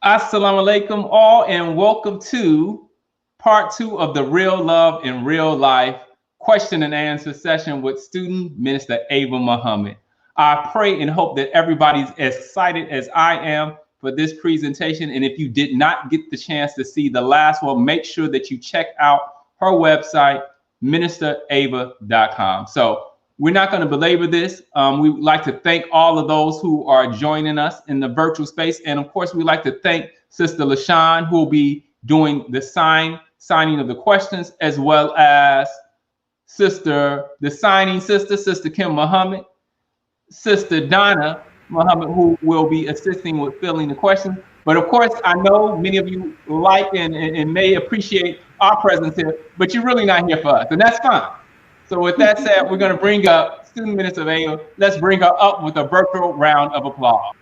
Assalamu alaikum all, and welcome to part 2 of the Real Love in Real Life question and answer session with student Minister Ava Muhammad. I pray and hope that everybody's as excited as I am for this presentation. And if you did not get the chance to see the last one, make sure that you check out her website, ministerava.com. So we're not going to belabor this. We would like to thank all of those who are joining us in the virtual space. And of course, we'd like to thank Sister LaShawn, who will be doing the signing of the questions, as well as Sister Kim Muhammad, Sister Donna Muhammad, who will be assisting with filling the questions. But of course, I know many of you like and may appreciate our presence here, but you're really not here for us, and that's fine. So with that said, we're going to bring up Student Minister Ava. Let's bring her up with a virtual round of applause.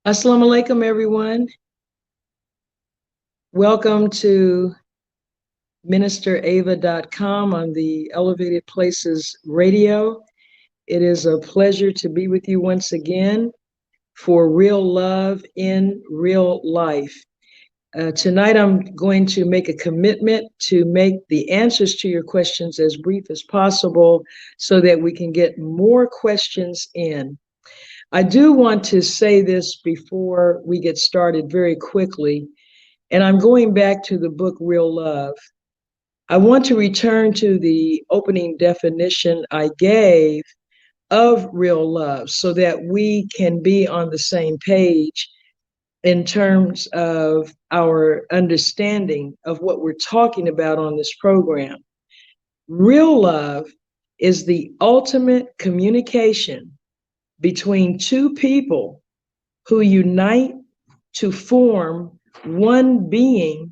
Assalamu alaikum, everyone. Welcome to ministerava.com on the Elevated Places Radio. It is a pleasure to be with you once again for Real Love in Real Life. Tonight, I'm going to make a commitment to make the answers to your questions as brief as possible so that we can get more questions in. I do want to say this before we get started very quickly, and I'm going back to the book Real Love. I want to return to the opening definition I gave of real love so that we can be on the same page in terms of our understanding of what we're talking about on this program. Real love is the ultimate communication between two people who unite to form one being,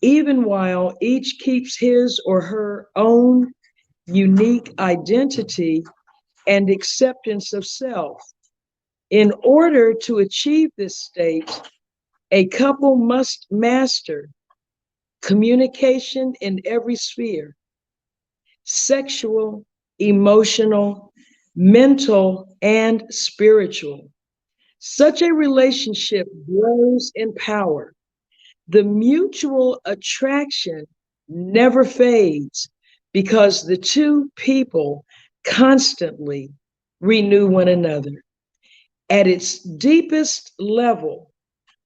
even while each keeps his or her own unique identity and acceptance of self. In order to achieve this state, a couple must master communication in every sphere: sexual, emotional, mental, and spiritual. Such a relationship grows in power. The mutual attraction never fades because the two people constantly renew one another. At its deepest level,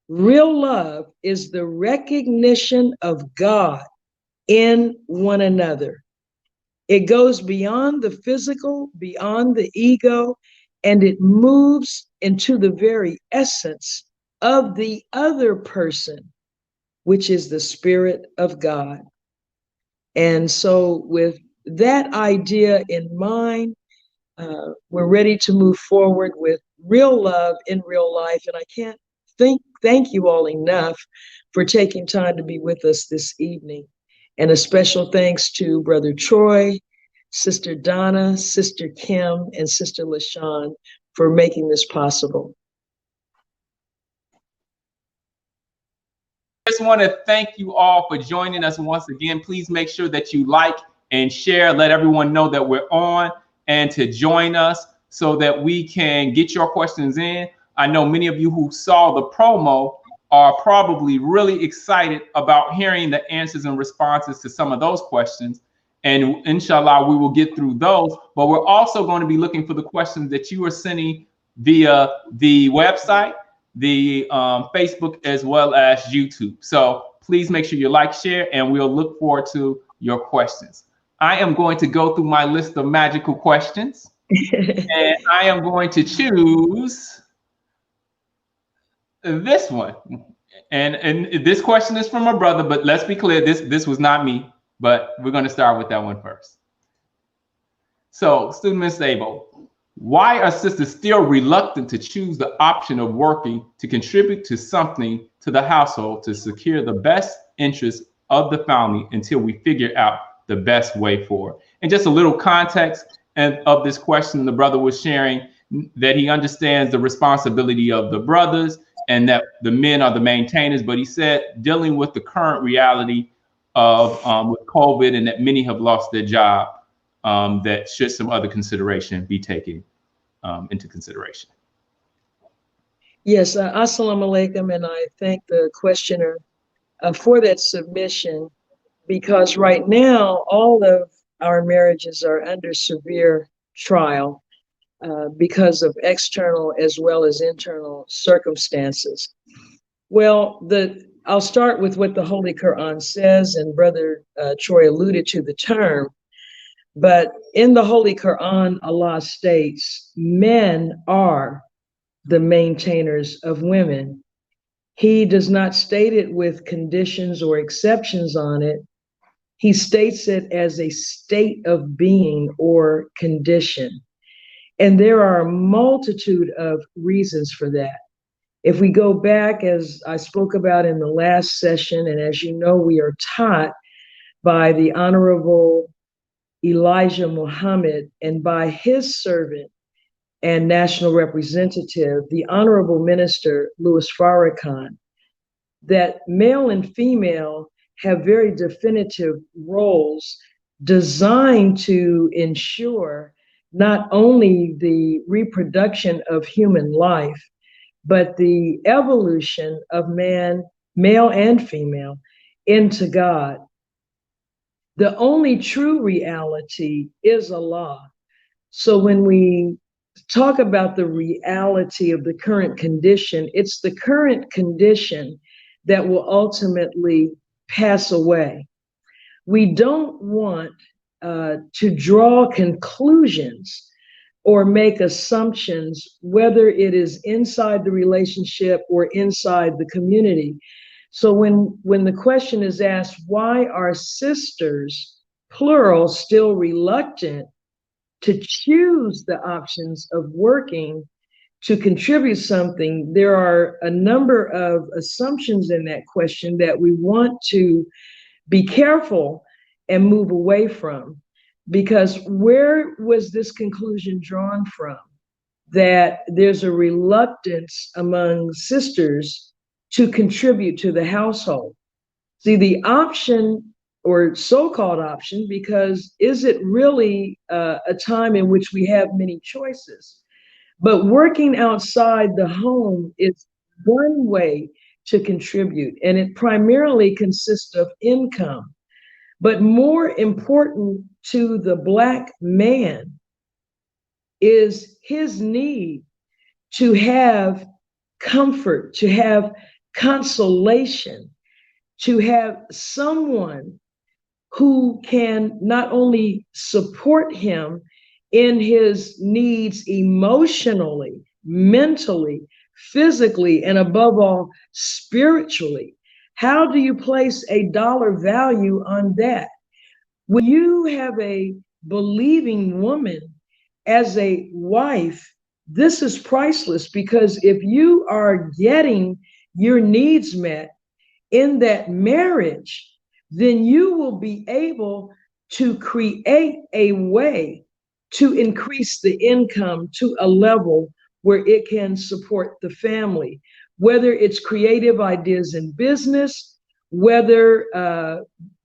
real love is the recognition of God in one another. It goes beyond the physical, beyond the ego, and it moves into the very essence of the other person, which is the Spirit of God. And so with that idea in mind, we're ready to move forward with real love in real life. And I can't thank you all enough for taking time to be with us this evening. And a special thanks to Brother Troy, Sister Donna, Sister Kim, and Sister LaShawn for making this possible. I just want to thank you all for joining us once again. Please make sure that you like and share, let everyone know that we're on, and to join us so that we can get your questions in. I know many of you who saw the promo are probably really excited about hearing the answers and responses to some of those questions. And inshallah, we will get through those. But we're also going to be looking for the questions that you are sending via the website, the Facebook, as well as YouTube. So please make sure you like, share, and we'll look forward to your questions. I am going to go through my list of magical questions, and I am going to choose this one. And this question is from my brother, but let's be clear, this was not me, but we're going to start with that one first. So, Student Ms. Ava, why are sisters still reluctant to choose the option of working to contribute to something to the household to secure the best interests of the family until we figure out the best way forward? And just a little context of this question, the brother was sharing that he understands the responsibility of the brothers and that the men are the maintainers. But he said dealing with the current reality of with COVID and that many have lost their job, that should some other consideration be taken into consideration. Yes, assalamu alaikum, and I thank the questioner for that submission, because right now all of our marriages are under severe trial because of external as well as internal circumstances. Well, I'll start with what the Holy Quran says, and Brother Troy alluded to the term, but in the Holy Quran, Allah states, men are the maintainers of women. He does not state it with conditions or exceptions on it. He states it as a state of being or condition. And there are a multitude of reasons for that. If we go back, as I spoke about in the last session, and as you know, we are taught by the Honorable Elijah Muhammad and by his servant and national representative, the Honorable Minister Louis Farrakhan, that male and female have very definitive roles designed to ensure not only the reproduction of human life, but the evolution of man, male and female, into God. The only true reality is Allah. So when we talk about the reality of the current condition, it's the current condition that will ultimately pass away. We don't want to draw conclusions or make assumptions, whether it is inside the relationship or inside the community. So when the question is asked, why are sisters, plural, still reluctant to choose the options of working to contribute something, there are a number of assumptions in that question that we want to be careful and move away from. Because where was this conclusion drawn from? That there's a reluctance among sisters to contribute to the household. See, the option, or so-called option, because is it really a time in which we have many choices? But working outside the home is one way to contribute, and it primarily consists of income. But more important to the Black man is his need to have comfort, to have consolation, to have someone who can not only support him in his needs emotionally, mentally, physically, and above all, spiritually. How do you place a dollar value on that? When you have a believing woman as a wife, this is priceless, because if you are getting your needs met in that marriage, then you will be able to create a way to increase the income to a level where it can support the family, whether it's creative ideas in business, whether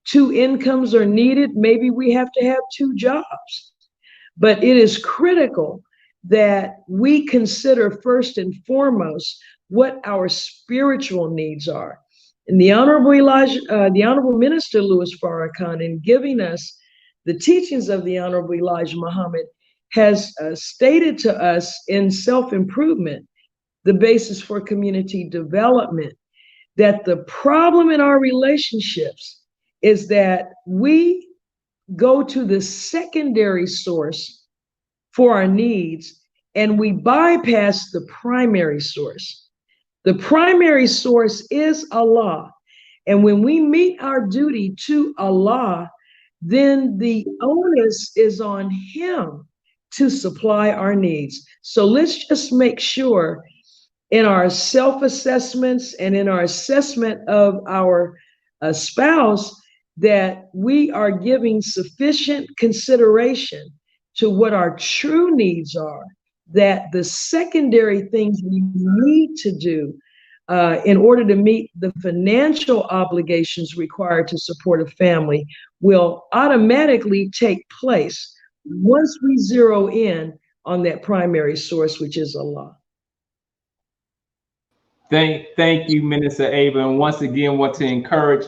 two incomes are needed, maybe we have to have two jobs. But it is critical that we consider first and foremost what our spiritual needs are. And the Honorable Minister Louis Farrakhan, in giving us the teachings of the Honorable Elijah Muhammad, has stated to us in self-improvement, the basis for community development, that the problem in our relationships is that we go to the secondary source for our needs and we bypass the primary source. The primary source is Allah. And when we meet our duty to Allah, then the onus is on Him to supply our needs. So let's just make sure in our self-assessments and in our assessment of our spouse that we are giving sufficient consideration to what our true needs are, that the secondary things we need to do in order to meet the financial obligations required to support a family will automatically take place once we zero in on that primary source, which is Allah. Thank you, Minister Ava. And once again, want to encourage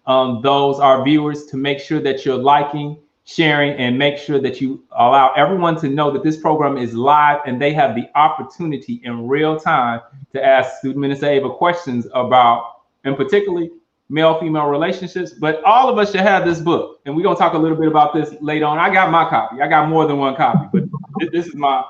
our viewers to make sure that you're liking, sharing, and make sure that you allow everyone to know that this program is live and they have the opportunity in real time to ask Student Minister Ava questions about, and particularly male-female relationships. But all of us should have this book. And we're going to talk a little bit about this later on. I got my copy. I got more than one copy, but this is my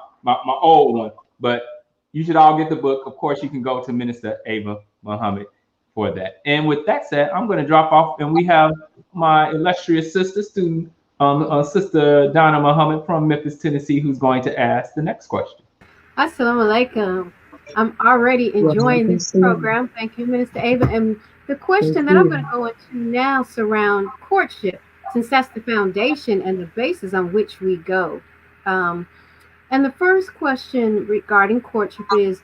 old one. But you should all get the book. Of course, you can go to Minister Ava Muhammad for that. And with that said, I'm going to drop off, and we have my illustrious sister, Sister Donna Muhammad from Memphis, Tennessee, who's going to ask the next question. Assalamu alaikum. I'm already enjoying this program. Thank you, Minister Ava. And the question that I'm going to go into now surround courtship, since that's the foundation and the basis on which we go. And the first question regarding courtship is,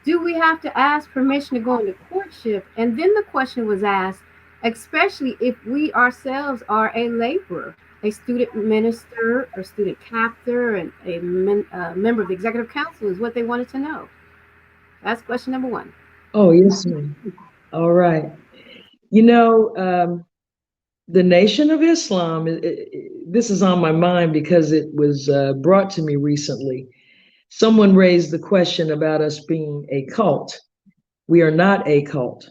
do we have to ask permission to go into courtship? And then the question was asked, especially if we ourselves are a laborer, a student minister or student captor, and a member of the executive council is what they wanted to know. That's question number one. Oh, yes, ma'am. All right. You know, the Nation of Islam, this is on my mind because it was brought to me recently. Someone raised the question about us being a cult. We are not a cult.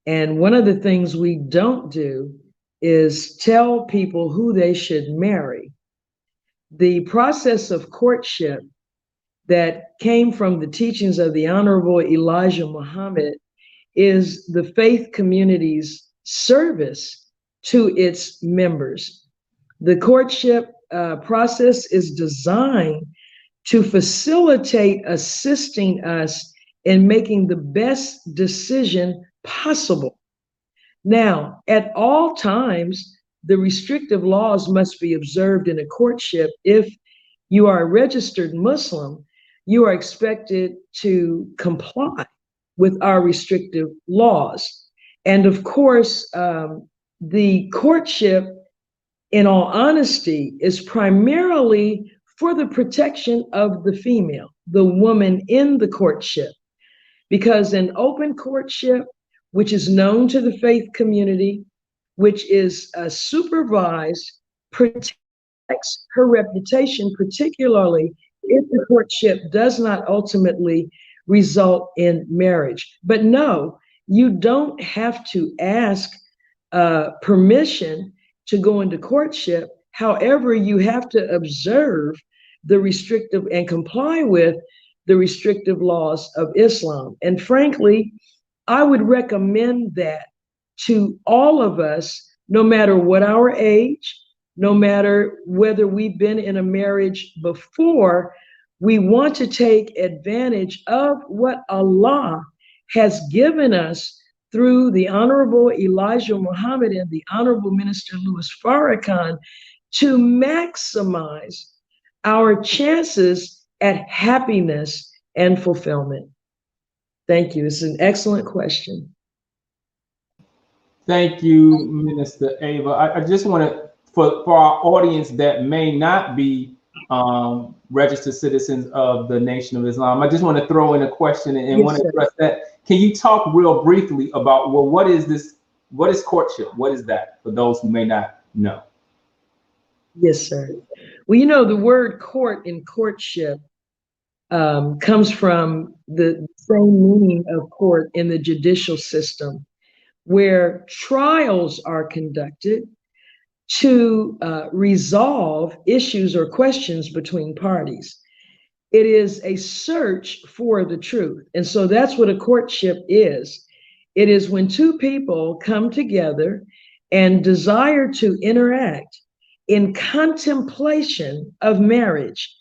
And one of the things we don't do is tell people who they should marry. The process of courtship that came from the teachings of the Honorable Elijah Muhammad is the faith community's service to its members. The courtship process is designed to facilitate assisting us in making the best decision possible. Now, at all times, the restrictive laws must be observed in a courtship. If you are a registered Muslim, you are expected to comply with our restrictive laws. And of course, the courtship, in all honesty, is primarily for the protection of the female, the woman in the courtship. Because an open courtship, which is known to the faith community, which is supervised, protects her reputation, particularly if the courtship does not ultimately result in marriage. But no, you don't have to ask permission to go into courtship. However, you have to observe the restrictive and comply with the restrictive laws of Islam. And frankly, I would recommend that to all of us, no matter what our age, no matter whether we've been in a marriage before. We want to take advantage of what Allah has given us through the Honorable Elijah Muhammad and the Honorable Minister Louis Farrakhan to maximize our chances at happiness and fulfillment. Thank you. It's an excellent question. Thank you, Minister Ava. I just want to, for our audience that may not be registered citizens of the Nation of Islam, I just want to throw in a question and want to address that. Can you talk real briefly about, well, what is this? What is courtship? What is that for those who may not know? Yes, sir. Well, you know, the word court in courtship comes from the same meaning of court in the judicial system, where trials are conducted to resolve issues or questions between parties. It is a search for the truth. And so that's what a courtship is. It is when two people come together and desire to interact in contemplation of marriage.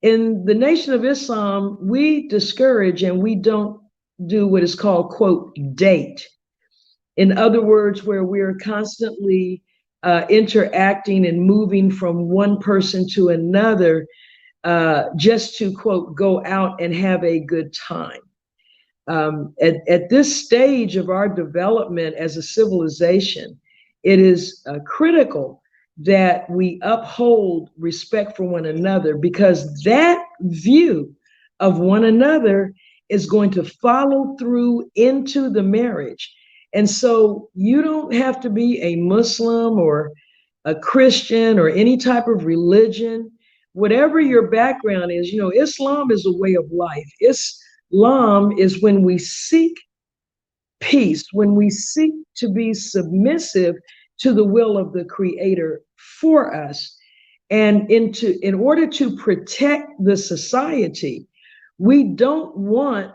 In the Nation of Islam, we discourage and we don't do what is called, quote, date. In other words, where we're constantly interacting and moving from one person to another just to, quote, go out and have a good time. At this stage of our development as a civilization, it is critical that we uphold respect for one another, because that view of one another is going to follow through into the marriage. And so you don't have to be a Muslim or a Christian or any type of religion, whatever your background is. You know, Islam is a way of life. Islam is when we seek peace, when we seek to be submissive to the will of the Creator for us. And in order to protect the society, we don't want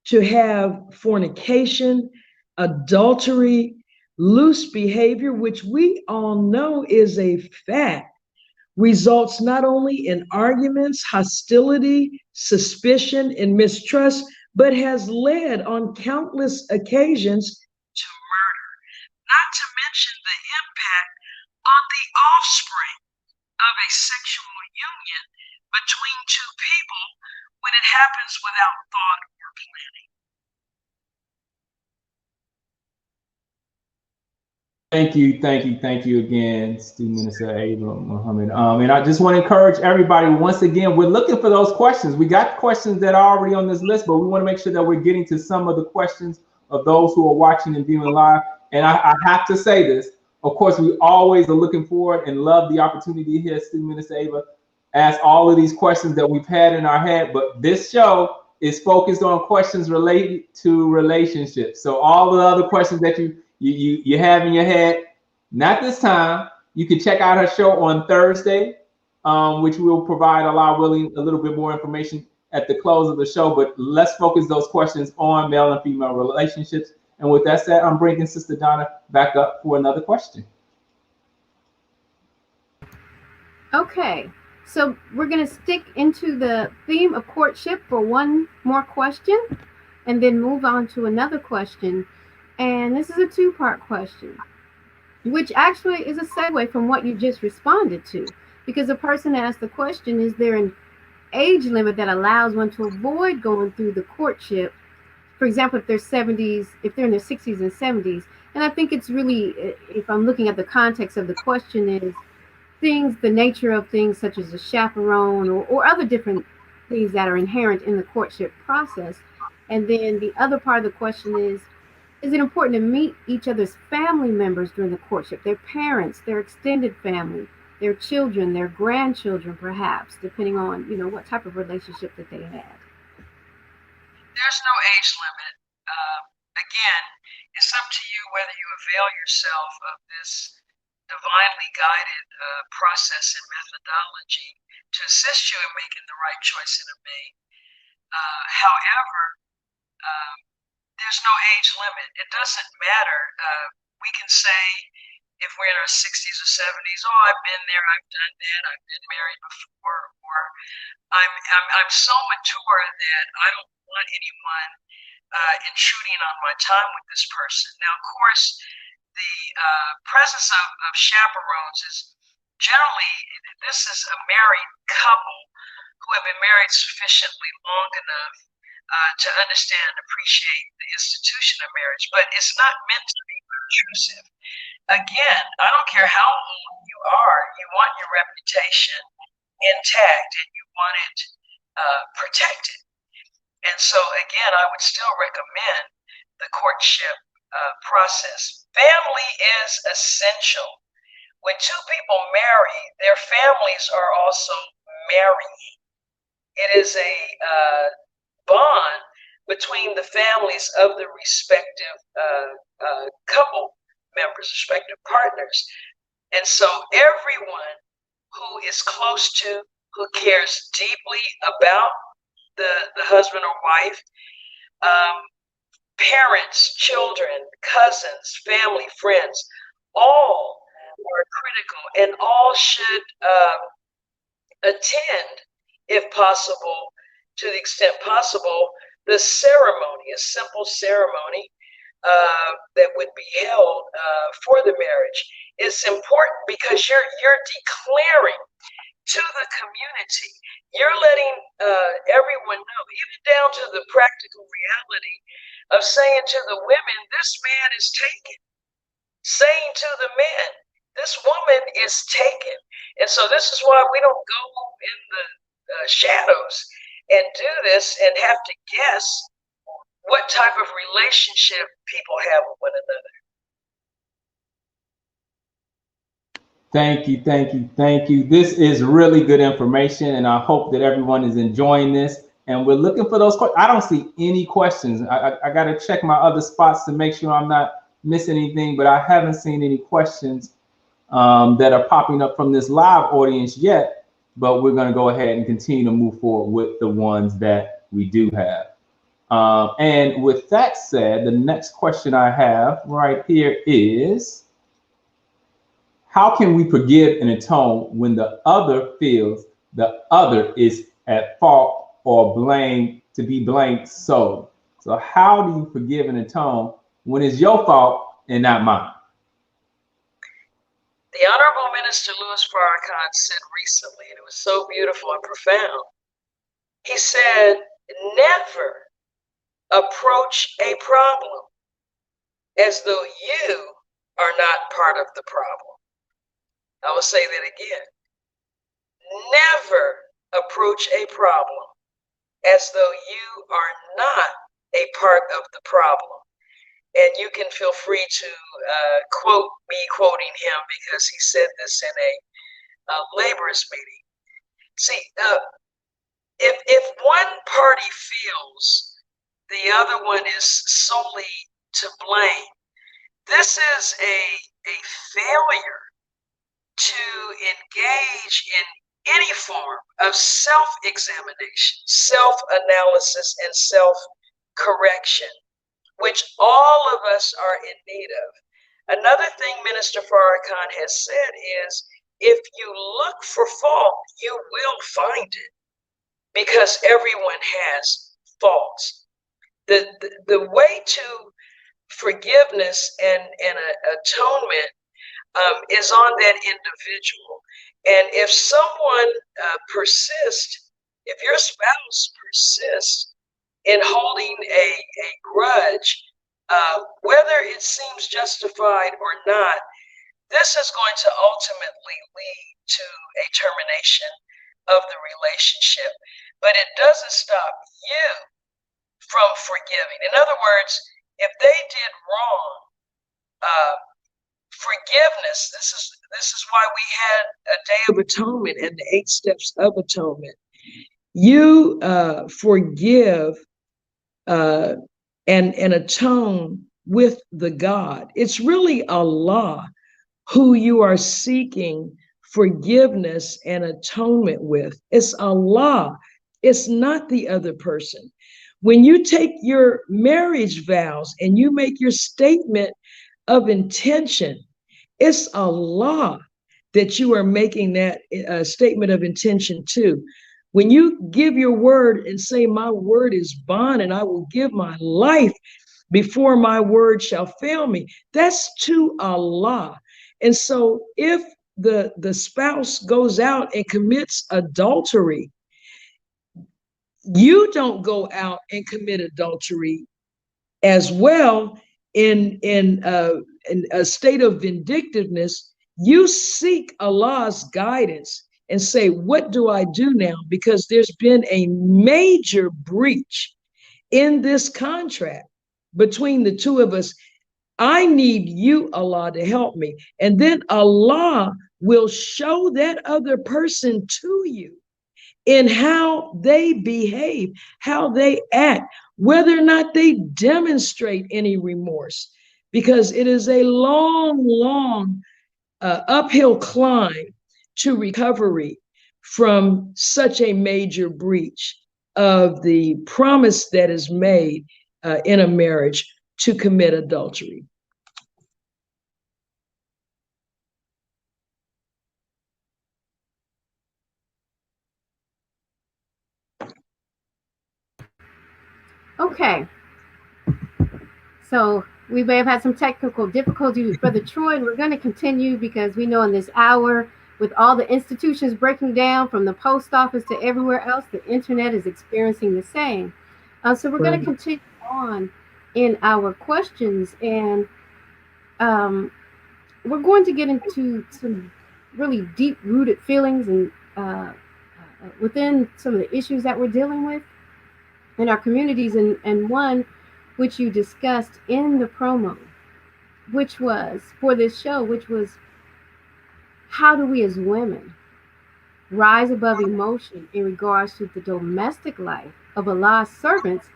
to have fornication, adultery, loose behavior, which we all know is a fact, results not only in arguments, hostility, suspicion, and mistrust, but has led on countless occasions to murder, not to mention the impact on the offspring of a sexual union between two people when it happens without thought or planning. Thank you again, Student Minister Ava Muhammad. And I just want to encourage everybody, once again, we're looking for those questions. We got questions that are already on this list, but we want to make sure that we're getting to some of the questions of those who are watching and viewing live. And I have to say this, of course, we always are looking forward and love the opportunity to hear Student Minister Ava ask all of these questions that we've had in our head, but this show is focused on questions related to relationships. So all the other questions that you have in your head, not this time. You can check out her show on Thursday, which will provide, Allah willing, a little bit more information at the close of the show. But let's focus those questions on male and female relationships. And with that said, I'm bringing Sister Donna back up for another question. Okay, so we're going to stick into the theme of courtship for one more question and then move on to another question. And this is a two-part question, which actually is a segue from what you just responded to, because the person asked the question, is there an age limit that allows one to avoid going through the courtship? For example, if they're in their 60s and 70s. And I think it's really, if I'm looking at the context of the question, is the nature of things such as a chaperone or other different things that are inherent in the courtship process. And then the other part of the question is it important to meet each other's family members during the courtship, their parents, their extended family, their children, their grandchildren, perhaps, depending on, what type of relationship that they had? There's no age limit. Again, it's up to you whether you avail yourself of this divinely guided process and methodology to assist you in making the right choice in a mate. However, there's no age limit. It doesn't matter. We can say, if we're in our 60s or 70s, oh, I've been there, I've done that, I've been married before, or I'm so mature that I don't want anyone intruding on my time with this person. Now, of course, the presence of chaperones is generally, this is a married couple who have been married sufficiently long enough to understand and appreciate the institution of marriage, but it's not meant to be intrusive. Again, I don't care how old you are, you want your reputation intact and you want it protected. And so again, I would still recommend the courtship process. Family is essential. When two people marry, their families are also marrying. It is a bond between the families of the respective couple members, respective partners. And so everyone who is close to, who cares deeply about the husband or wife, parents, children, cousins, family, friends, all are critical, and all should attend, if possible, to the extent possible, the ceremony, a simple ceremony that would be held for the marriage. It's important because you're declaring to the community You're letting everyone know, even down to the practical reality of saying to the women, this man is taken, saying to the men, this woman is taken. And so this is why we don't go in the shadows and do this and have to guess what type of relationship people have with one another. Thank you, thank you, thank you. This is really good information, and I hope that everyone is enjoying this. And we're looking for those questions. I don't see any questions. I got to check my other spots to make sure I'm not missing anything, but I haven't seen any questions that are popping up from this live audience yet. But we're going to go ahead and continue to move forward with the ones that we do have. And with that said, the next question I have right here is, how can we forgive and atone when the other feels the other is at fault or blamed to be blamed solely? So how do you forgive and atone when it's your fault and not mine? The Honorable Minister Louis Farrakhan said recently, and it was so beautiful and profound, he said, never approach a problem as though you are not part of the problem. I will say that again. Never approach a problem as though you are not a part of the problem. And you can feel free to quote me quoting him, because he said this in a laborers meeting. See, if one party feels the other one is solely to blame, this is a failure to engage in any form of self-examination, self-analysis, and self-correction, which all of us are in need of. Another thing Minister Farrakhan has said is, if you look for fault, you will find it, because everyone has faults. The way to forgiveness and atonement is on that individual. And if someone persists, if your spouse persists in holding a grudge, whether it seems justified or not, this is going to ultimately lead to a termination of the relationship. But it doesn't stop you from forgiving. In other words, if they did wrong, forgiveness, this is why we had a Day of Atonement and the 8 steps of atonement. You forgive and atone with the God. It's really Allah who you are seeking forgiveness and atonement with. It's Allah. It's not the other person. When you take your marriage vows and you make your statement of intention, it's Allah that you are making that statement of intention to. When you give your word and say, my word is bond, and I will give my life before my word shall fail me, that's to Allah. And so if the spouse goes out and commits adultery, you don't go out and commit adultery as well in a state of vindictiveness. You seek Allah's guidance and say, what do I do now? Because there's been a major breach in this contract between the two of us. I need you, Allah, to help me. And then Allah will show that other person to you in how they behave, how they act, whether or not they demonstrate any remorse, because it is a long uphill climb to recovery from such a major breach of the promise that is made in a marriage to commit adultery. Okay. So we may have had some technical difficulties with Brother Troy, and we're going to continue because we know in this hour with all the institutions breaking down from the post office to everywhere else, the internet is experiencing the same. So we're going to continue on in our questions, and we're going to get into some really deep rooted feelings and within some of the issues that we're dealing with in our communities, and one which you discussed in the promo, which was for this show, which was how do we as women rise above emotion in regards to the domestic life of Allah's servants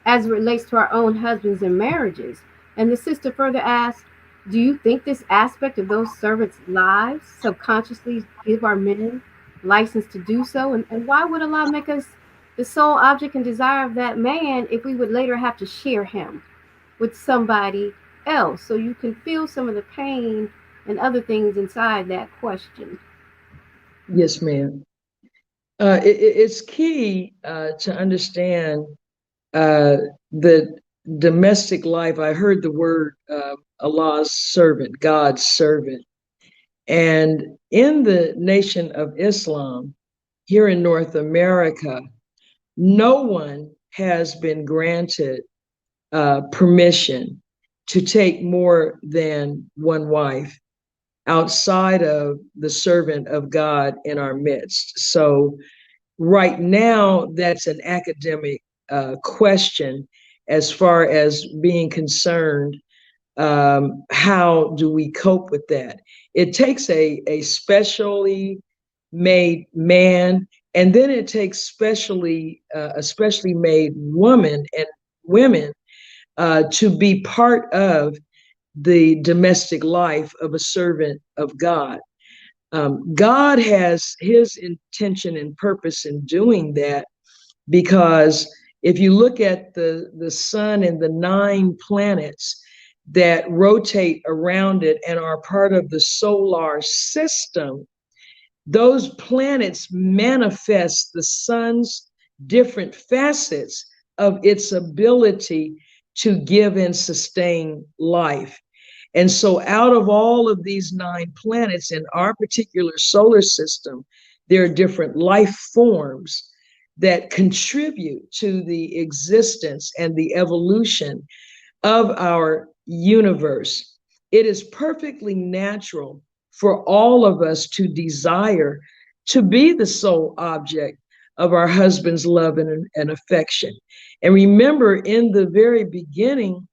as it relates to our own husbands and marriages. And the sister further asked, do you think this aspect of those servants' lives subconsciously give our men license to do so? And why would Allah make us the sole object and desire of that man if we would later have to share him with somebody else? So you can feel some of the pain and other things inside that question. Yes, ma'am. It's key to understand the domestic life. I heard the word Allah's servant, God's servant. And in the nation of Islam, here in North America, no one has been granted permission to take more than one wife outside of the servant of God in our midst. So right now, that's an academic question as far as being concerned. How do we cope with that? It takes a specially made man, and then it takes especially made woman and women to be part of the domestic life of a servant of God. God has his intention and purpose in doing that, because if you look at the sun and the 9 planets that rotate around it and are part of the solar system, those planets manifest the sun's different facets of its ability to give and sustain life. And so out of all of these 9 planets in our particular solar system, there are different life forms that contribute to the existence and the evolution of our universe. It is perfectly natural for all of us to desire to be the sole object of our husband's love and affection. And remember, in the very beginning,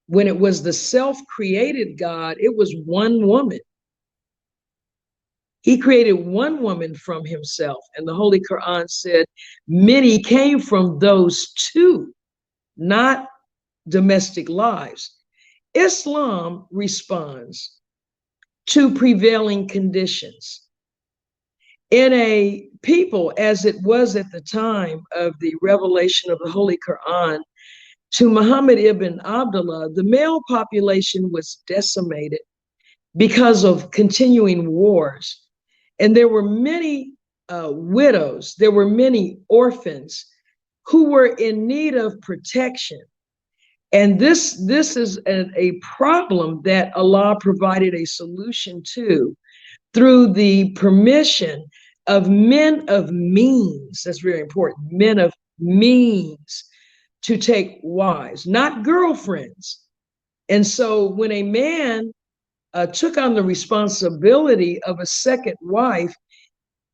when it was the self-created God, it was one woman. He created one woman from himself. And the Holy Quran said many came from those 2, not domestic lives. Islam responds to prevailing conditions. In a people, as it was at the time of the revelation of the Holy Quran to Muhammad ibn Abdullah, the male population was decimated because of continuing wars. And there were many widows, there were many orphans who were in need of protection. And this is a problem that Allah provided a solution to through the permission of men of means. That's very important. Men of means to take wives, not girlfriends. And so when a man took on the responsibility of a second wife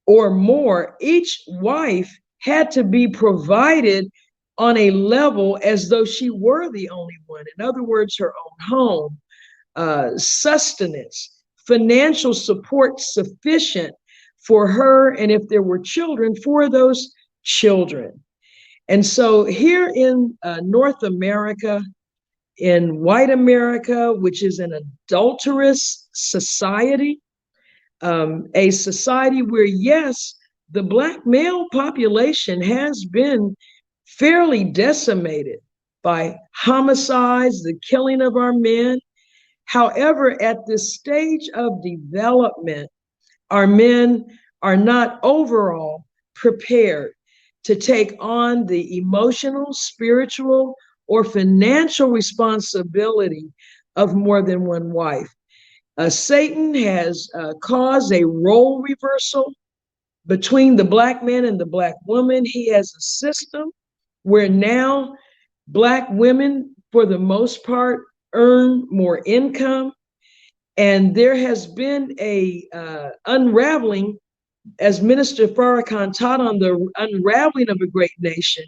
or more, each wife had to be provided on a level as though she were the only one. In other words, her own home, sustenance, financial support sufficient for her, and if there were children, for those children. And so here in North America, in white America, which is an adulterous society, a society where, yes, the Black male population has been fairly decimated by homicides, the killing of our men. However, at this stage of development, our men are not overall prepared to take on the emotional, spiritual, or financial responsibility of more than one wife. Satan has caused a role reversal between the Black man and the Black woman. He has a system where now Black women, for the most part, earn more income. And there has been a unraveling, as Minister Farrakhan taught on the unraveling of a great nation.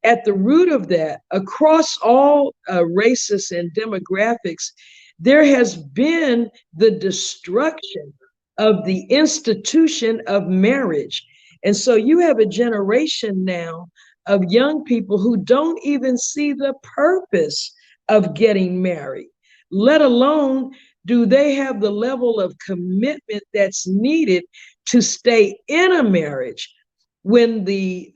At the root of that, across all races and demographics, there has been the destruction of the institution of marriage. And so you have a generation now of young people who don't even see the purpose of getting married, let alone do they have the level of commitment that's needed to stay in a marriage when the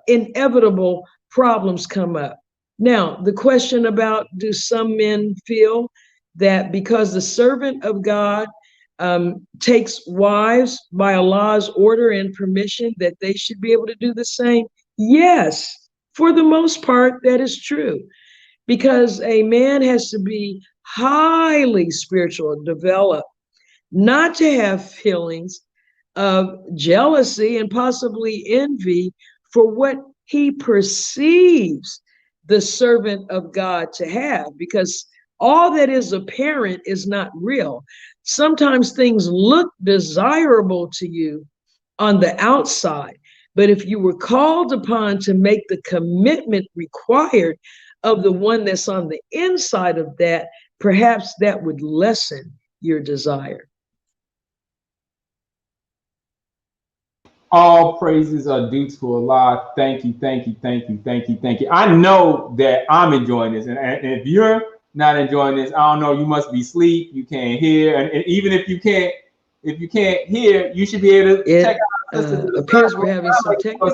inevitable problems come up. Now, the question about, do some men feel that because the servant of God takes wives by Allah's order and permission, that they should be able to do the same? Yes, for the most part, that is true. Because a man has to be highly spiritual, developed, not to have feelings of jealousy and possibly envy for what he perceives the servant of God to have, because all that is apparent is not real. Sometimes things look desirable to you on the outside, but if you were called upon to make the commitment required of the one that's on the inside of that, perhaps that would lessen your desire. All praises are due to Allah. Thank you, thank you, thank you, thank you, thank you. I know that I'm enjoying this, and if you're not enjoying this, I don't know. You must be asleep. You can't hear, and even if you can't hear, you should be able to check out. Appears we're having some technical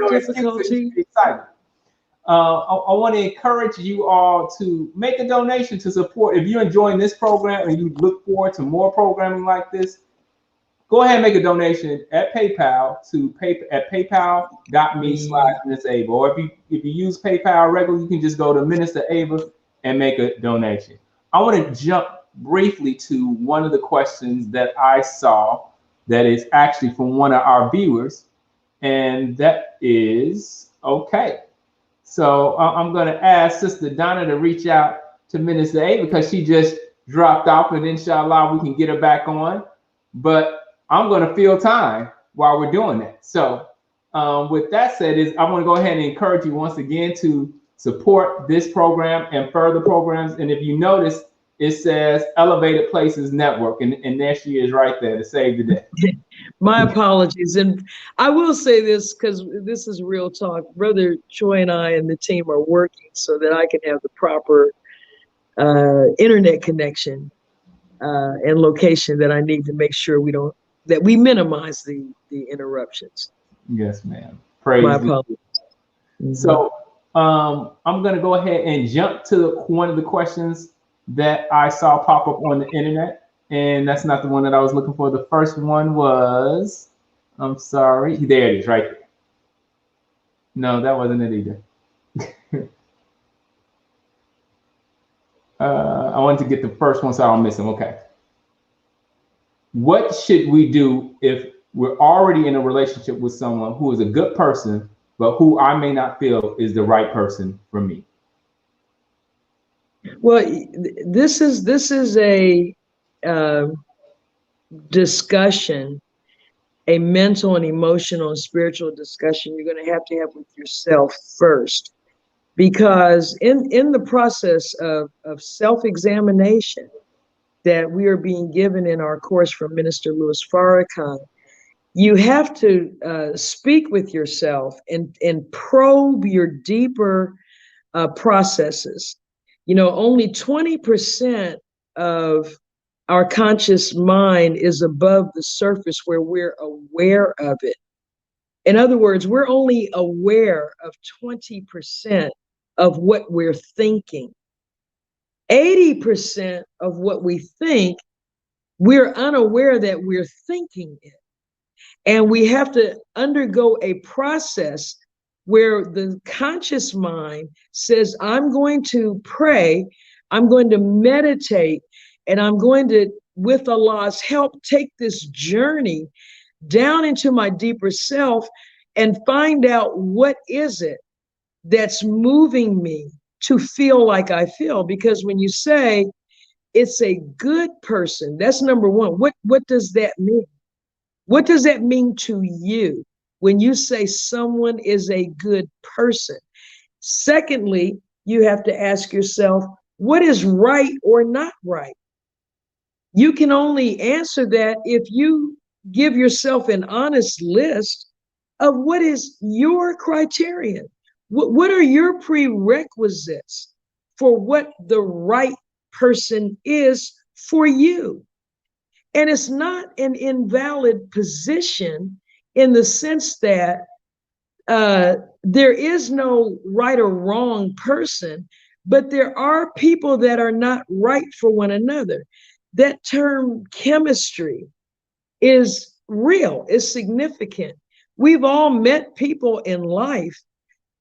difficulty. Excited. I want to encourage you all to make a donation to support. If you're enjoying this program and you look forward to more programming like this, go ahead and make a donation at PayPal at paypal.me/Minister Ava. Or if you use PayPal regularly, you can just go to Minister Ava and make a donation. I want to jump briefly to one of the questions that I saw that is actually from one of our viewers, and that is, okay. So I'm going to ask Sister Donna to reach out to Minister Ava because she just dropped off, and inshallah we can get her back on. But I'm going to fill time while we're doing that. So with that said, I want to go ahead and encourage you once again to support this program and further programs. And if you notice, it says Elevated Places Network, and there she is right there to save the day. My apologies. And I will say this because this is real talk. Brother Choi and I and the team are working so that I can have the proper internet connection and location that I need to make sure that we minimize the interruptions. Yes, ma'am. Praise. My apologies. Mm-hmm. So I'm going to go ahead and jump to one of the questions that I saw pop up on the internet, and that's not the one that I was looking for. The first one was, I'm sorry, there it is right there. No, that wasn't it either. I wanted to get the first one so I don't miss them. Okay. What should we do if we're already in a relationship with someone who is a good person, but who I may not feel is the right person for me? Well, this is a discussion, a mental and emotional and spiritual discussion you're going to have with yourself first, because in the process of self-examination that we are being given in our course from Minister Louis Farrakhan, you have to speak with yourself and probe your deeper processes. You know, only 20% of our conscious mind is above the surface where we're aware of it. In other words, we're only aware of 20% of what we're thinking. 80% of what we think, we're unaware that we're thinking it. And we have to undergo a process where the conscious mind says, I'm going to pray, I'm going to meditate, and I'm going to with Allah's help, take this journey down into my deeper self and find out what is it that's moving me to feel like I feel. Because when you say it's a good person, that's number one. What does that mean? What does that mean to you when you say someone is a good person? Secondly, you have to ask yourself, what is right or not right? You can only answer that if you give yourself an honest list of what is your criterion. What are your prerequisites for what the right person is for you? And it's not an invalid position in the sense that there is no right or wrong person, but there are people that are not right for one another. That term chemistry is real, is significant. We've all met people in life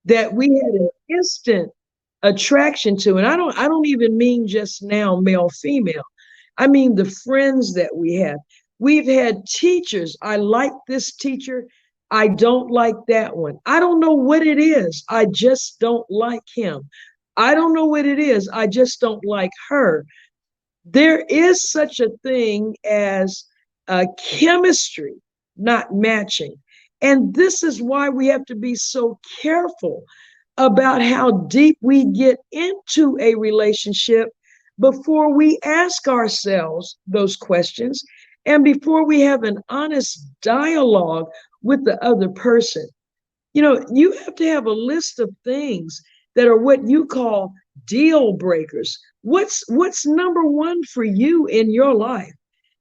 that we had an instant attraction to. And I don't even mean just now male, female. I mean the friends that we have. We've had teachers. I like this teacher. I don't like that one. I don't know what it is. I just don't like him. I don't know what it is. I just don't like her. There is such a thing as chemistry not matching. And this is why we have to be so careful about how deep we get into a relationship before we ask ourselves those questions and before we have an honest dialogue with the other person. You know, you have to have a list of things that are what you call deal breakers. What's number one for you in your life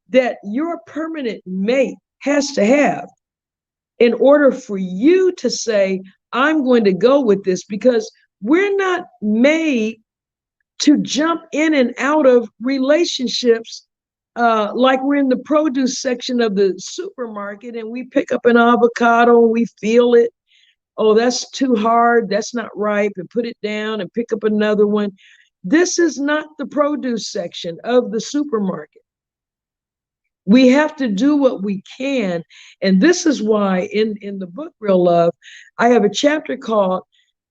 that your permanent mate has to have in order for you to say, I'm going to go with this? Because we're not made to jump in and out of relationships like we're in the produce section of the supermarket and we pick up an avocado and we feel it. Oh, that's too hard. That's not ripe, and put it down and pick up another one. This is not the produce section of the supermarket. We have to do what we can. And this is why in the book, Real Love, I have a chapter called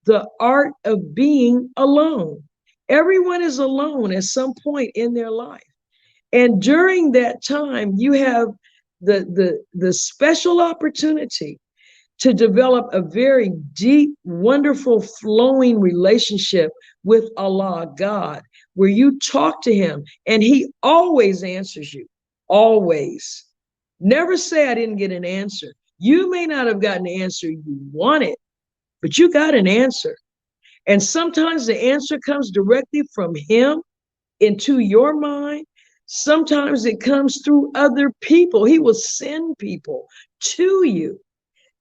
The Art of Being Alone. Everyone is alone at some point in their life. And during that time, you have the special opportunity to develop a very deep, wonderful, flowing relationship with Allah, God, where you talk to him and he always answers you. Always. Never say I didn't get an answer. You may not have gotten the answer you wanted, but you got an answer. And sometimes the answer comes directly from him into your mind. Sometimes it comes through other people. He will send people to you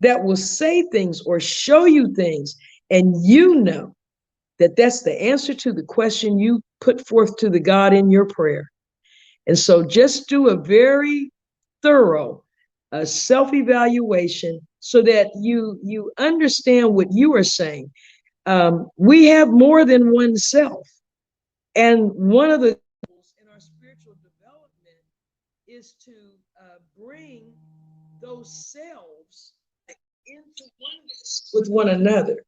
that will say things or show you things. And you know that that's the answer to the question you put forth to the God in your prayer. And so just do a very thorough self-evaluation so that you understand what you are saying. We have more than one self. And one of the goals in our spiritual development is to bring those selves into oneness with one another.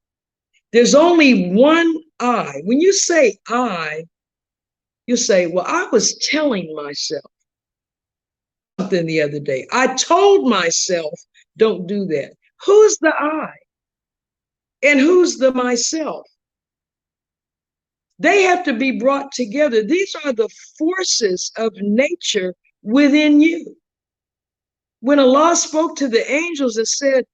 There's only one I. When you say I, you say, well, I was telling myself something the other day. I told myself, don't do that. Who's the I? And who's the myself? They have to be brought together. These are the forces of nature within you. When Allah spoke to the angels and said,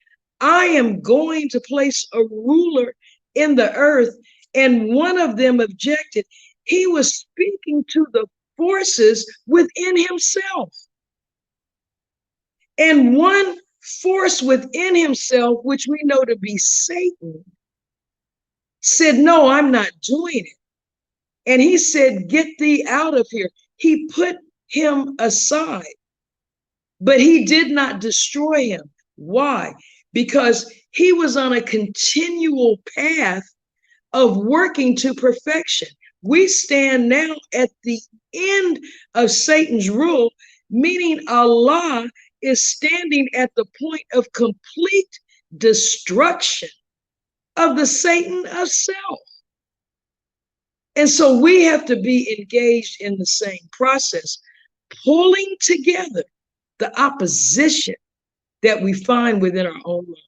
I am going to place a ruler in the earth, and one of them objected, he was speaking to the forces within himself. And one force within himself, which we know to be Satan, said, no, I'm not doing it. And he said, get thee out of here. He put him aside, but he did not destroy him. Why? Because he was on a continual path of working to perfection. We stand now at the end of Satan's rule, meaning Allah is standing at the point of complete destruction of the Satan of self. And so we have to be engaged in the same process, pulling together the opposition that we find within our own life.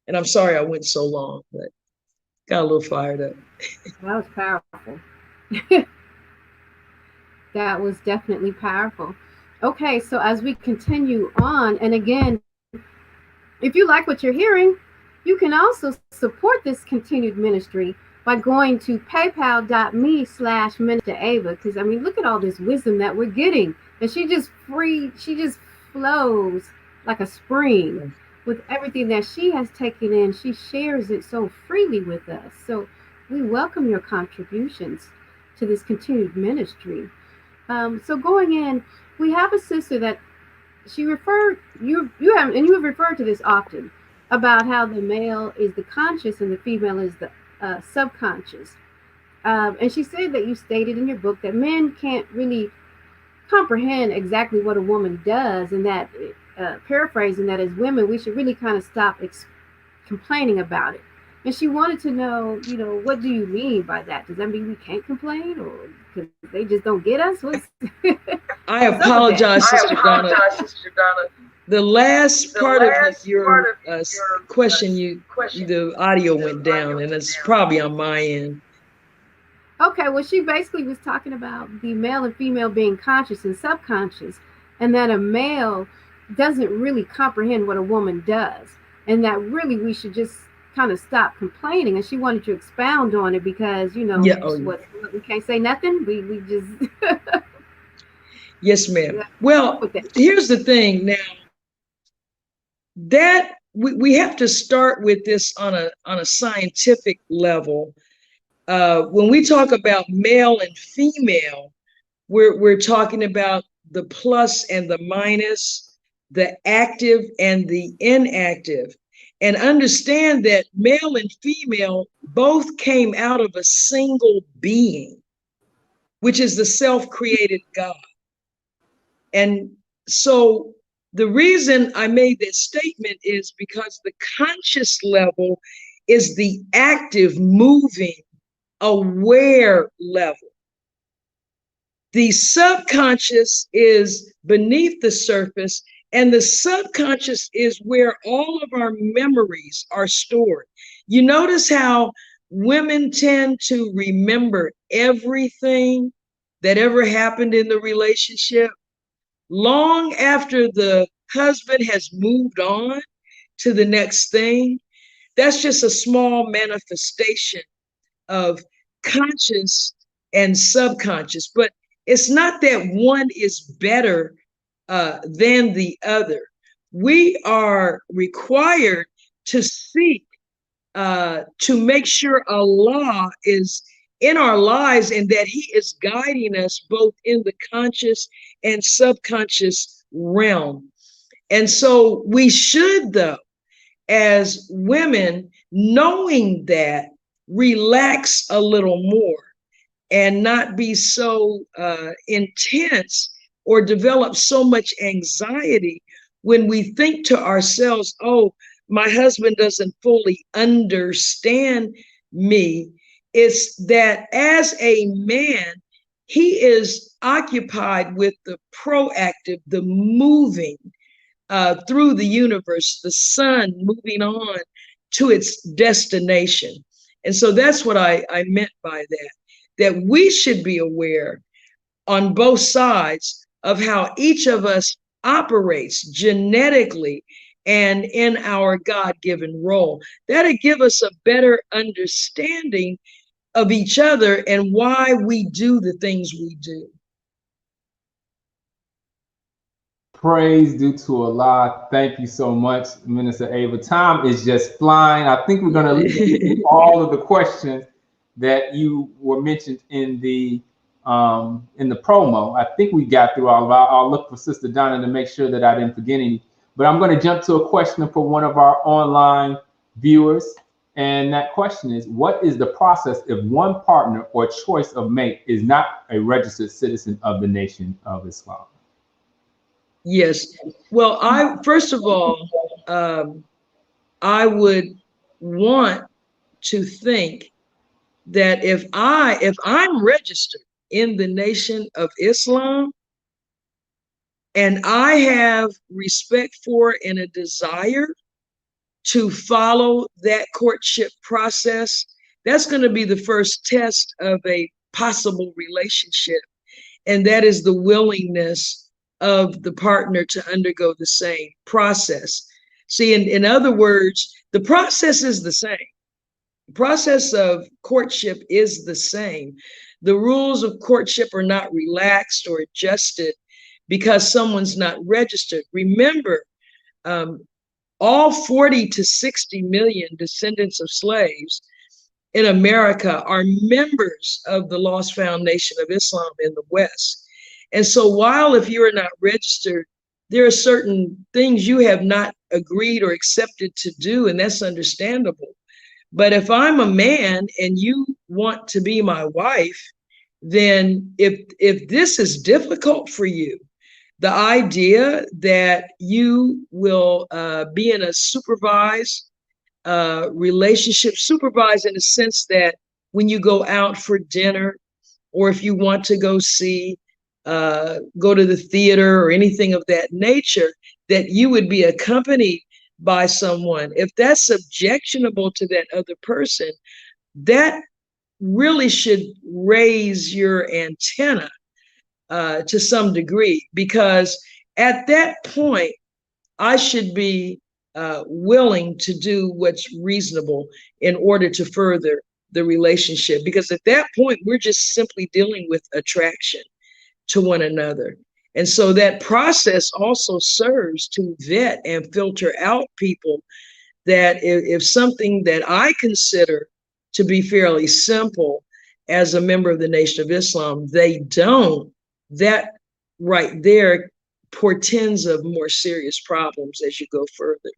And I'm sorry I went so long, but got a little fired up. That was powerful. That was definitely powerful. Okay, so as we continue on, and again, if you like what you're hearing, you can also support this continued ministry by going to paypal.me/Minister Ava, because I mean, look at all this wisdom that we're getting. And she just flows like a spring with everything that she has taken in. She shares it so freely with us. So we welcome your contributions to this continued ministry. So going in, we have a sister that she referred, you have referred to this often, about how the male is the conscious and the female is the subconscious. And she said that you stated in your book that men can't really comprehend exactly what a woman does, and that, paraphrasing, that as women, we should really kind of stop complaining about it. And she wanted to know, what do you mean by that? Does that mean we can't complain, or because they just don't get us? I apologize, Sister Donna. The last part of your question, the audio went down, and it's probably on my end. Okay, well, she basically was talking about the male and female being conscious and subconscious, and that a male doesn't really comprehend what a woman does, and that really we should just kind of stop complaining. And she wanted to expound on it because, what we can't say nothing. We just Yes, ma'am. Well, here's the thing now, that we have to start with this on a scientific level. When we talk about male and female, we're talking about the plus and the minus, the active and the inactive. And understand that male and female both came out of a single being, which is the self-created God. And so the reason I made that statement is because the conscious level is the active, moving, aware level. The subconscious is beneath the surface, and the subconscious is where all of our memories are stored. You notice how women tend to remember everything that ever happened in the relationship long after the husband has moved on to the next thing. That's just a small manifestation of conscious and subconscious, but it's not that one is better than the other. We are required to seek to make sure Allah is in our lives and that He is guiding us both in the conscious and subconscious realm. And so we should, though, as women, knowing that, relax a little more and not be so intense or develop so much anxiety when we think to ourselves, oh, my husband doesn't fully understand me. It's that as a man, he is occupied with the proactive, the moving through the universe, the sun moving on to its destination. And so that's what I meant by that we should be aware on both sides of how each of us operates genetically and in our God-given role. That'll give us a better understanding of each other and why we do the things we do. Praise due to Allah. Thank you so much, Minister Ava. Time is just flying. I think we're going to leave all of the questions that you were mentioned in the promo. I think we got through all of our. I'll look for Sister Donna to make sure that I didn't forget any. But I'm going to jump to a question for one of our online viewers. And that question is, what is the process if one partner or choice of mate is not a registered citizen of the Nation of Islam? Yes. Well, first of all, I would want to think that if I'm registered in the Nation of Islam and I have respect for and a desire to follow that courtship process, that's going to be the first test of a possible relationship. And that is the willingness of the partner to undergo the same process. See, in other words, the process is the same. The process of courtship is the same. The rules of courtship are not relaxed or adjusted because someone's not registered. Remember, all 40 to 60 million descendants of slaves in America are members of the Lost Foundation of Islam in the West. And so while if you are not registered, there are certain things you have not agreed or accepted to do, and that's understandable. But if I'm a man and you want to be my wife, then if this is difficult for you, the idea that you will be in a supervised relationship, supervised in the sense that when you go out for dinner, or if you want to go to the theater or anything of that nature, that you would be accompanied by someone. If that's objectionable to that other person, that really should raise your antenna to some degree, because at that point, I should be willing to do what's reasonable in order to further the relationship. Because at that point, we're just simply dealing with attraction to one another. And so that process also serves to vet and filter out people that if something that I consider to be fairly simple as a member of the Nation of Islam, they don't, that right there portends of more serious problems as you go further.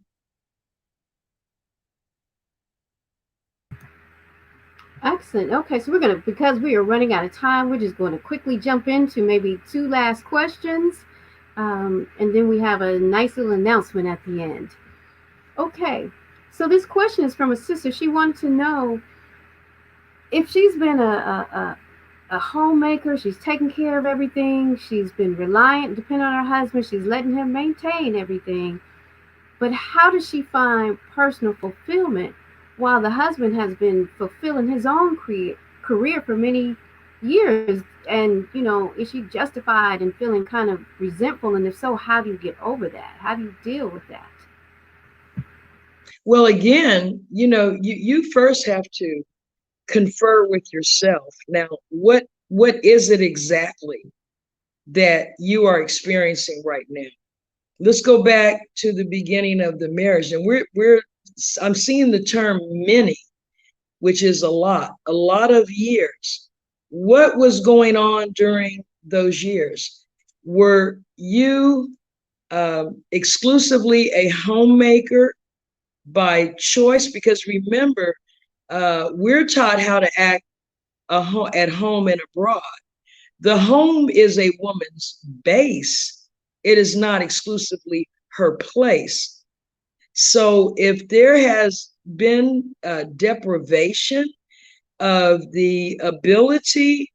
Excellent. Okay, so because we are running out of time, we're just going to quickly jump into maybe 2 last questions. And then we have a nice little announcement at the end. Okay, so this question is from a sister. She wanted to know if she's been a homemaker, she's taking care of everything, she's been reliant, dependent on her husband, she's letting him maintain everything. But how does she find personal fulfillment while the husband has been fulfilling his own career for many years? And, is she justified in feeling kind of resentful? And if so, how do you get over that? How do you deal with that? Well, again, you first have to confer with yourself. Now, what is it exactly that you are experiencing right now? Let's go back to the beginning of the marriage, and I'm seeing the term many, which is a lot of years. What was going on during those years? Were you exclusively a homemaker by choice? Because remember, we're taught how to act at home and abroad. The home is a woman's base. It is not exclusively her place. So if there has been deprivation of the ability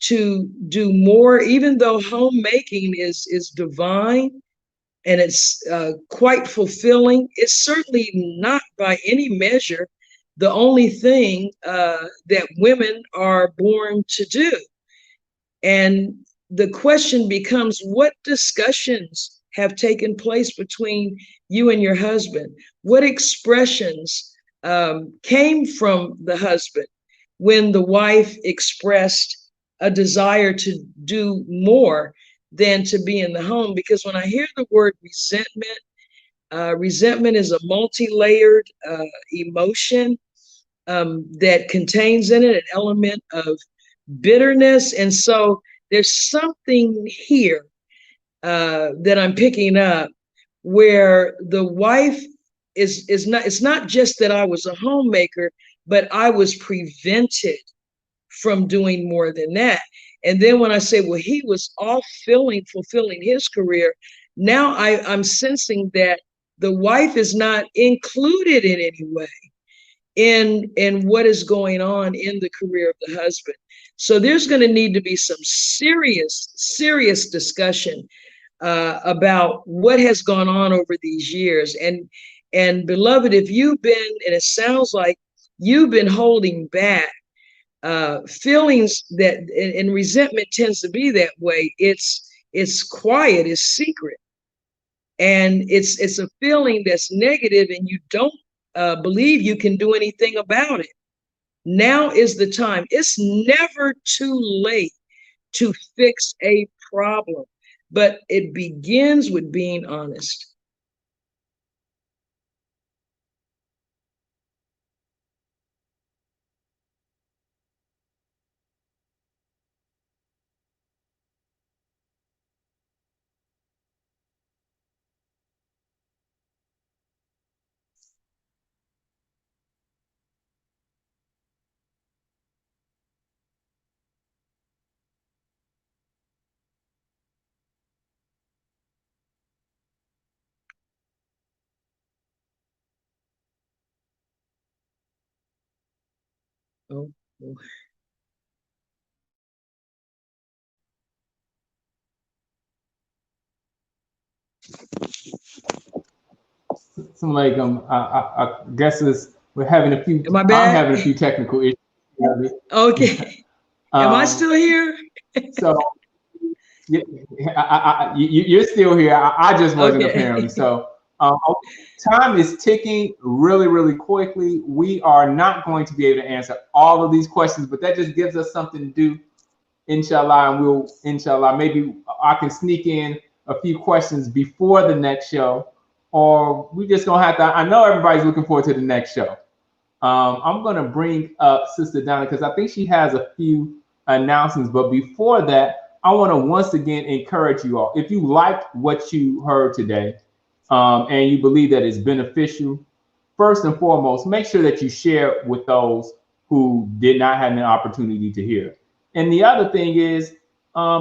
to do more, even though homemaking is divine and it's quite fulfilling, it's certainly not by any measure the only thing that women are born to do. And the question becomes, what discussions have taken place between you and your husband? What expressions came from the husband when the wife expressed a desire to do more than to be in the home? Because when I hear the word resentment, resentment is a multi-layered emotion that contains in it an element of bitterness. And so there's something here that I'm picking up where the wife it's not just that I was a homemaker, but I was prevented from doing more than that. And then when I say, well, he was off fulfilling his career, now I'm sensing that the wife is not included in any way in what is going on in the career of the husband. So there's going to need to be some serious discussion about what has gone on over these years. And beloved, if you've been, and it sounds like you've been holding back feelings that, and resentment tends to be that way. It's quiet, it's secret, and it's a feeling that's negative, and you don't believe you can do anything about it. Now is the time. It's never too late to fix a problem, but it begins with being honest. Oh, oh. Like I guess we're having a few. Am I I'm back? having a few technical issues. Okay. Am I still here? So you're still here. I just wasn't Okay. apparently. So time is ticking really quickly. We are not going to be able to answer all of these questions, but that just gives us something to do, inshallah. And we'll, inshallah, maybe I can sneak in a few questions before the next show, or we just gonna have to. I know everybody's looking forward to the next show. I'm going to bring up Sister Donna because I think she has a few announcements. But before that, I want to once again encourage you all. If you liked what you heard today and you believe that it's beneficial, first and foremost, make sure that you share it with those who did not have an opportunity to hear. And the other thing is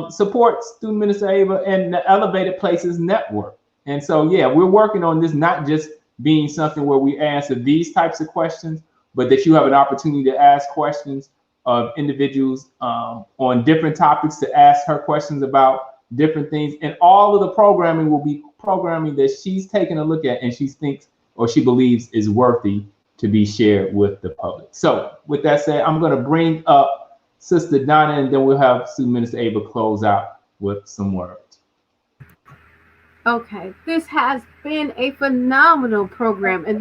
support Student Minister Ava and the Elevated Places Network. And so, yeah, we're working on this, not just being something where we answer these types of questions, but that you have an opportunity to ask questions of individuals on different topics, to ask her questions about different things. And all of the programming will be programming that she's taken a look at and she thinks or she believes is worthy to be shared with the public. So with that said, I'm going to bring up Sister Donna, and then we'll have Student Minister Ava close out with some words. Okay, this has been a phenomenal program, and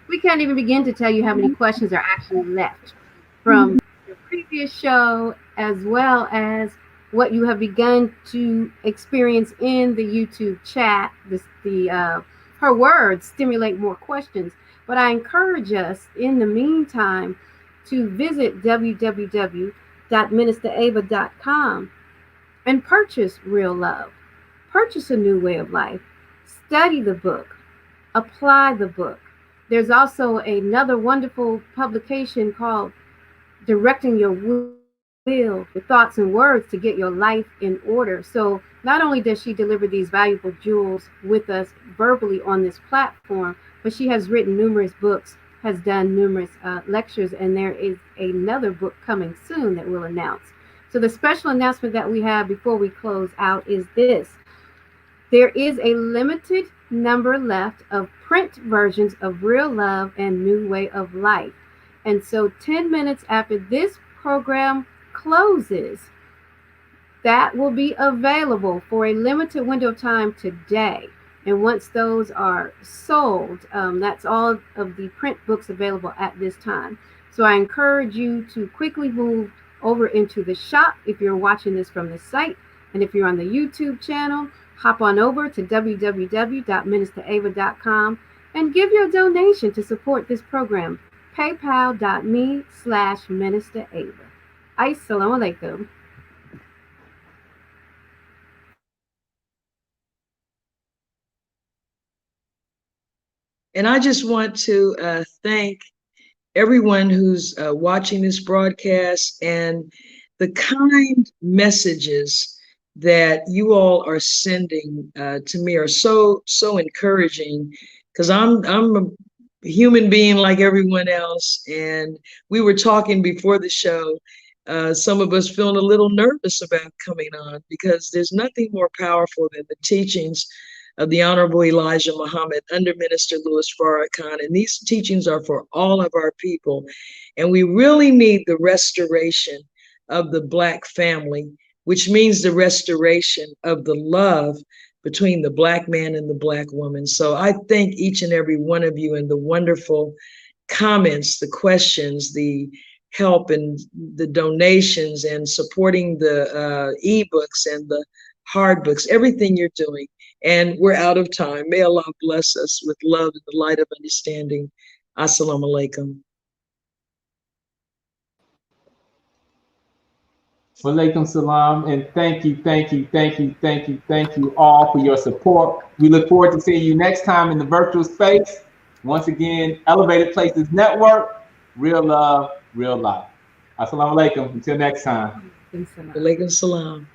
we can't even begin to tell you how many questions are actually left from the previous show, as well as what you have begun to experience in the YouTube chat. Her words stimulate more questions, but I encourage us in the meantime to visit www.ministerava.com and purchase Real Love. Purchase A New Way of Life. Study the book. Apply the book. There's also another wonderful publication called Directing Your Will, with thoughts and words to get your life in order. So not only does she deliver these valuable jewels with us verbally on this platform, but she has written numerous books, has done numerous lectures, and there is another book coming soon that we'll announce. So the special announcement that we have before we close out is this. There is a limited number left of print versions of Real Love and New Way of Life. And so 10 minutes after this program closes, that will be available for a limited window of time today. And once those are sold, that's all of the print books available at this time. So I encourage you to quickly move over into the shop if you're watching this from the site. And if you're on the YouTube channel, hop on over to www.ministerava.com and give your donation to support this program. PayPal.me/ministerava. Assalamu alaikum. And I just want to thank everyone who's watching this broadcast, and the kind messages that you all are sending to me are so encouraging, because I'm a human being like everyone else. And we were talking before the show, some of us feeling a little nervous about coming on, because there's nothing more powerful than the teachings of the Honorable Elijah Muhammad under Minister Louis Farrakhan. And these teachings are for all of our people. And we really need the restoration of the Black family, which means the restoration of the love between the Black man and the Black woman. So I thank each and every one of you, and the wonderful comments, the questions, the help, and the donations, and supporting the ebooks and the hard books, everything you're doing. And we're out of time. May Allah bless us with love and the light of understanding. Assalamu alaikum. Walaikum salam, and thank you all for your support. We look forward to seeing you next time in the virtual space. Once again, Elevated Places Network, real love, real life. Assalamu alaikum. Until next time. Walaikum salam.